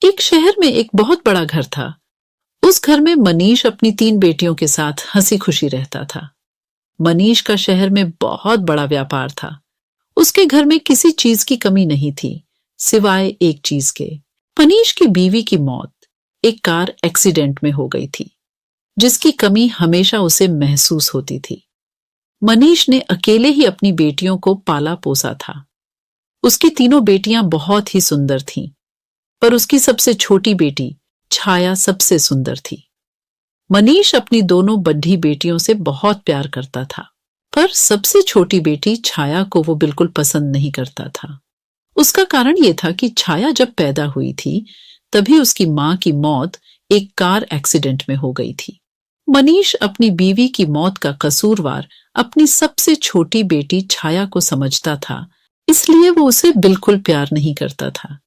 एक शहर में एक बहुत बड़ा घर था। उस घर में मनीष अपनी 3 बेटियों के साथ हंसी खुशी रहता था। मनीष का शहर में बहुत बड़ा व्यापार था। उसके घर में किसी चीज की कमी नहीं थी, सिवाय एक चीज के। मनीष की बीवी की मौत एक कार एक्सीडेंट में हो गई थी, जिसकी कमी हमेशा उसे महसूस होती थी। मनीष ने अकेले ही अपनी बेटियों को पाला पोसा था। उसकी तीनों बेटियां बहुत ही सुंदर थीं, पर उसकी सबसे छोटी बेटी छाया सबसे सुंदर थी। मनीष अपनी दोनों बड्ढी बेटियों से बहुत प्यार करता था, पर सबसे छोटी बेटी छाया को वो बिल्कुल पसंद नहीं करता था। उसका कारण ये था कि छाया जब पैदा हुई थी, तभी उसकी मां की मौत एक कार एक्सीडेंट में हो गई थी। मनीष अपनी बीवी की मौत का कसूरवार अपनी सबसे छोटी बेटी छाया को समझता था, इसलिए वो उसे बिल्कुल प्यार नहीं करता था।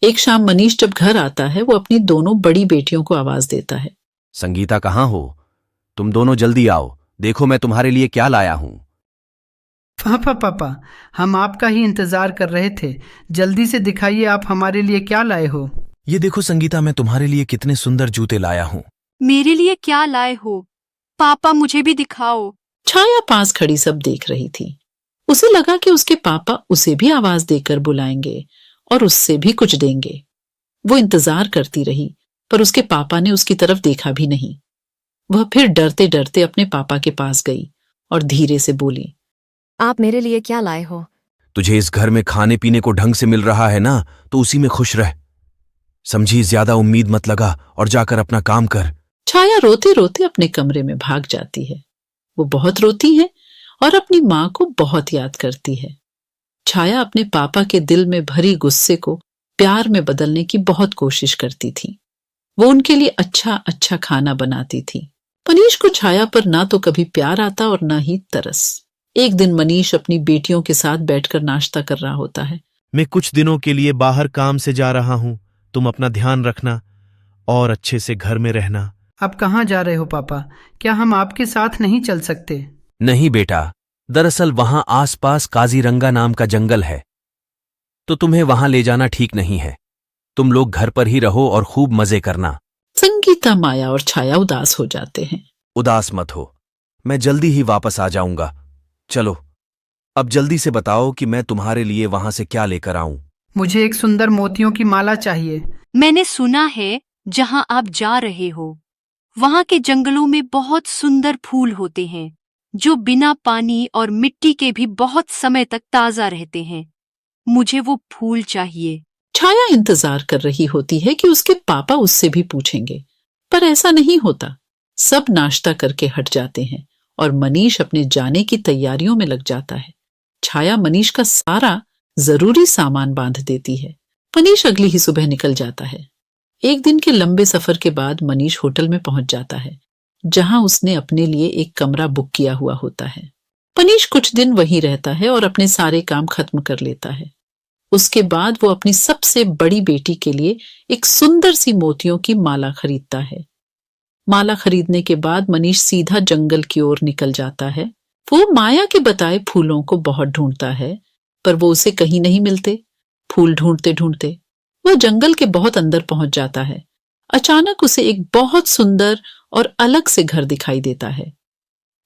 एक शाम मनीष जब घर आता है, वो अपनी दोनों बड़ी बेटियों को आवाज देता है। संगीता, कहाँ हो? तुम दोनों जल्दी आओ, देखो मैं तुम्हारे लिए क्या लाया हूं। पापा, हम आपका ही इंतजार कर रहे थे। जल्दी से दिखाइए आप हमारे लिए क्या लाए हो। ये देखो संगीता, मैं तुम्हारे लिए कितने सुंदर जूते लाया हूं। मेरे लिए क्या लाए हो? पापा, मुझे भी दिखाओ। छाया पास खड़ी सब देख रही थी। उसे लगा कि उसके पापा उसे भी आवाज देकर बुलाएंगे और उससे भी कुछ देंगे। वो इंतजार करती रही, पर उसके पापा ने उसकी तरफ देखा भी नहीं। वह फिर डरते डरते अपने पापा के पास गई और धीरे से बोली, आप मेरे लिए क्या लाए हो? तुझे इस घर में खाने पीने को ढंग से मिल रहा है ना, तो उसी में खुश रह। समझी, ज्यादा उम्मीद मत लगा और जाकर अपना काम कर। छाया रोते रोते अपने कमरे में भाग जाती है। वो बहुत रोती है और अपनी मां को बहुत याद करती है। छाया अपने पापा के दिल में भरी गुस्से को प्यार में बदलने की बहुत कोशिश करती थी। वो उनके लिए अच्छा अच्छा खाना बनाती थी। मनीष को छाया पर ना तो कभी प्यार आता और ना ही तरस। एक दिन मनीष अपनी बेटियों के साथ बैठकर नाश्ता कर रहा होता है। मैं कुछ दिनों के लिए बाहर काम से जा रहा हूं, तुम अपना ध्यान रखना और अच्छे से घर में रहना। आप कहाँ जा रहे हो पापा? क्या हम आपके साथ नहीं चल सकते? नहीं बेटा, दरअसल वहां आसपास काजीरंगा नाम का जंगल है, तो तुम्हें वहां ले जाना ठीक नहीं है। तुम लोग घर पर ही रहो और खूब मजे करना। संगीता, माया और छाया उदास हो जाते हैं। उदास मत हो, मैं जल्दी ही वापस आ जाऊंगा। चलो, अब जल्दी से बताओ कि मैं तुम्हारे लिए वहां से क्या लेकर आऊं। मुझे एक सुंदर मोतियों की माला चाहिए। मैंने सुना है जहां आप जा रहे हो, वहां के जंगलों में बहुत सुंदर फूल होते हैं, जो बिना पानी और मिट्टी के भी बहुत समय तक ताजा रहते हैं। मुझे वो फूल चाहिए। छाया इंतजार कर रही होती है कि उसके पापा उससे भी पूछेंगे, पर ऐसा नहीं होता। सब नाश्ता करके हट जाते हैं और मनीष अपने जाने की तैयारियों में लग जाता है। छाया मनीष का सारा जरूरी सामान बांध देती है। मनीष अगली ही सुबह निकल जाता है। एक दिन के लंबे सफर के बाद मनीष होटल में पहुंच जाता है, जहां उसने अपने लिए एक कमरा बुक किया हुआ होता है। मनीष कुछ दिन वहीं रहता है और अपने सारे काम खत्म कर लेता है। उसके बाद वो अपनी सबसे बड़ी बेटी के लिए एक सुंदर सी मोतियों की माला खरीदता है। माला खरीदने के बाद मनीष सीधा जंगल की ओर निकल जाता है। वो माया के बताए फूलों को बहुत ढूंढता है, पर वो उसे कहीं नहीं मिलते। फूल ढूंढते ढूंढते वह जंगल के बहुत अंदर पहुंच जाता है। अचानक उसे एक बहुत सुंदर और अलग से घर दिखाई देता है।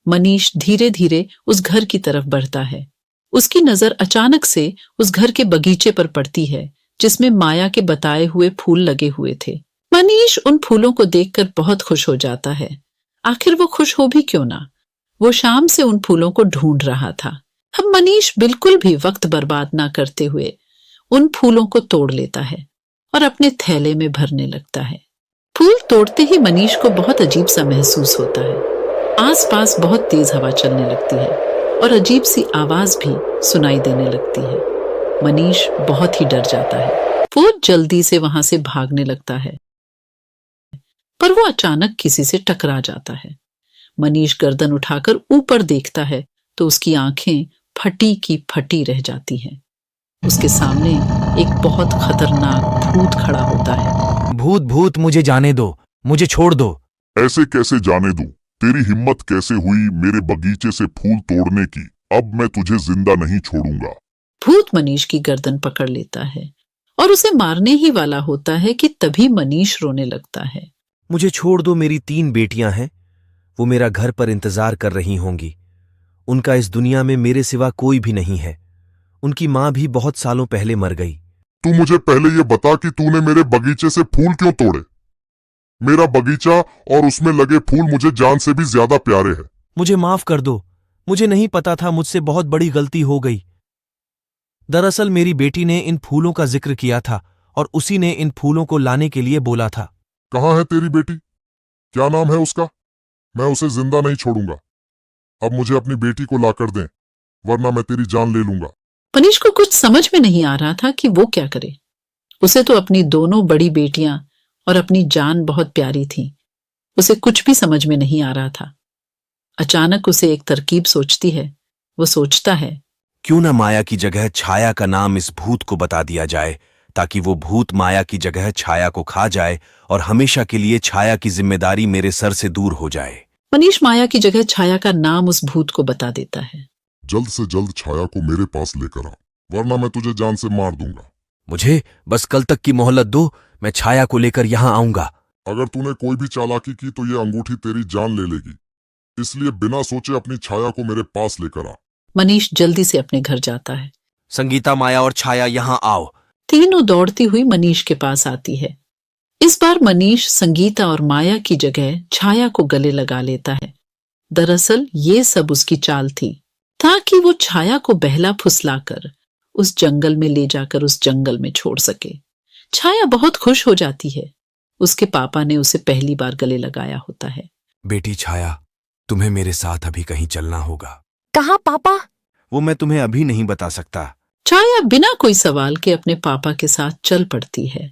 मनीष धीरे धीरे उस घर की तरफ बढ़ता है। उसकी नजर अचानक से उस घर के बगीचे पर पड़ती है, जिसमें माया के बताए हुए फूल लगे हुए थे। मनीष उन फूलों को देखकर बहुत खुश हो जाता है। आखिर वो खुश हो भी क्यों ना, वो शाम से उन फूलों को ढूंढ रहा था। अब मनीष बिल्कुल भी वक्त बर्बाद ना करते हुए उन फूलों को तोड़ लेता है और अपने थैले में भरने लगता है। फूल तोड़ते ही मनीष को बहुत अजीब सा महसूस होता है। आसपास बहुत तेज हवा चलने लगती है और अजीब सी आवाज भी सुनाई देने लगती है। मनीष बहुत ही डर जाता है। वो जल्दी से वहां से भागने लगता है, पर वो अचानक किसी से टकरा जाता है। मनीष गर्दन उठाकर ऊपर देखता है तो उसकी आंखें फटी की फटी रह जाती हैं। उसके सामने एक बहुत खतरनाक भूत खड़ा होता है। भूत भूत, मुझे जाने दो, मुझे छोड़ दो। ऐसे कैसे जाने दूं? तेरी हिम्मत कैसे हुई मेरे बगीचे से फूल तोड़ने की? अब मैं तुझे जिंदा नहीं छोड़ूंगा। भूत मनीष की गर्दन पकड़ लेता है और उसे मारने ही वाला होता है कि तभी मनीष रोने लगता है। मुझे छोड़ दो, मेरी 3 बेटियां हैं। वो मेरा घर पर इंतजार कर रही होंगी। उनका इस दुनिया में मेरे सिवा कोई भी नहीं है। उनकी मां भी बहुत सालों पहले मर गई। तू मुझे पहले ये बता कि तूने मेरे बगीचे से फूल क्यों तोड़े? मेरा बगीचा और उसमें लगे फूल मुझे जान से भी ज्यादा प्यारे हैं। मुझे माफ कर दो, मुझे नहीं पता था, मुझसे बहुत बड़ी गलती हो गई। दरअसल मेरी बेटी ने इन फूलों का जिक्र किया था और उसी ने इन फूलों को लाने के लिए बोला था। कहाँ है तेरी बेटी? क्या नाम है उसका? मैं उसे जिंदा नहीं छोड़ूंगा। अब मुझे अपनी बेटी को लाकर दें, वरना मैं तेरी जान ले लूंगा। मनीष को कुछ समझ में नहीं आ रहा था कि वो क्या करे। उसे तो अपनी दोनों बड़ी बेटियां और अपनी जान बहुत प्यारी थी। उसे कुछ भी समझ में नहीं आ रहा था। अचानक उसे एक तरकीब सोचती है। वो सोचता है, क्यों न माया की जगह छाया का नाम इस भूत को बता दिया जाए, ताकि वो भूत माया की जगह छाया को खा जाए और हमेशा के लिए छाया की जिम्मेदारी मेरे सर से दूर हो जाए। मनीष माया की जगह छाया का नाम उस भूत को बता देता है। जल्द से जल्द छाया को मेरे पास लेकर आ, वरना मैं तुझे जान से मार दूंगा। मुझे बस कल तक की मोहलत दो, मैं छाया को लेकर यहां आऊंगा। अगर तूने कोई भी चालाकी की तो ये अंगूठी तेरी जान ले लेगी, इसलिए बिना सोचे अपनी छाया को मेरे पास लेकर आ। मनीष जल्दी से अपने घर जाता है। संगीता, माया और छाया यहां आओ। तीनों दौड़ती हुई मनीष के पास आती है। इस बार मनीष संगीता और माया की जगह छाया को गले लगा लेता है। दरअसल ये सब उसकी चाल थी, ताकि वो छाया को बहला फुसलाकर उस जंगल में ले जाकर उस जंगल में छोड़ सके। छाया बहुत खुश हो जाती है। उसके पापा ने उसे पहली बार गले लगाया होता है। बेटी छाया, तुम्हें मेरे साथ अभी कहीं चलना होगा। कहाँ पापा? वो मैं तुम्हें अभी नहीं बता सकता। छाया बिना कोई सवाल के अपने पापा के साथ चल पड़ती है।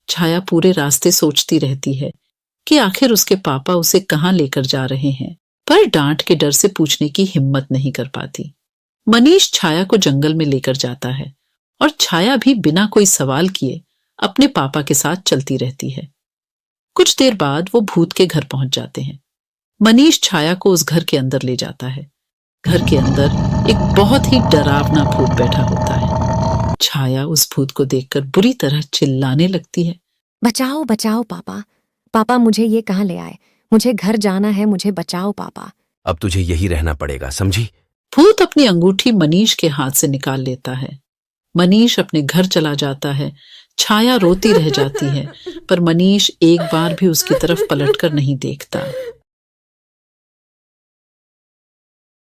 छाया पूरे रास्ते सोचती रहती है कि आखिर उसके पापा उसे कहाँ लेकर जा रहे हैं, पर डांट के डर से पूछने की हिम्मत नहीं कर पाती। मनीष छाया को जंगल में लेकर जाता है और छाया भी बिना कोई सवाल किए अपने पापा के साथ चलती रहती है। कुछ देर बाद वो भूत के घर पहुंच जाते हैं। मनीष छाया को उस घर के अंदर ले जाता है। घर के अंदर एक बहुत ही डरावना भूत बैठा होता है। छाया उस भूत को देखकर बुरी तरह चिल्लाने लगती है। बचाओ बचाओ पापा, पापा मुझे ये कहाँ ले आए? मुझे घर जाना है, मुझे बचाओ पापा। अब तुझे यही रहना पड़ेगा, समझी? भूत अपनी अंगूठी मनीष के हाथ से निकाल लेता है। मनीष अपने घर चला जाता है। छाया रोती रह जाती है, पर मनीष एक बार भी उसकी तरफ पलटकर नहीं देखता।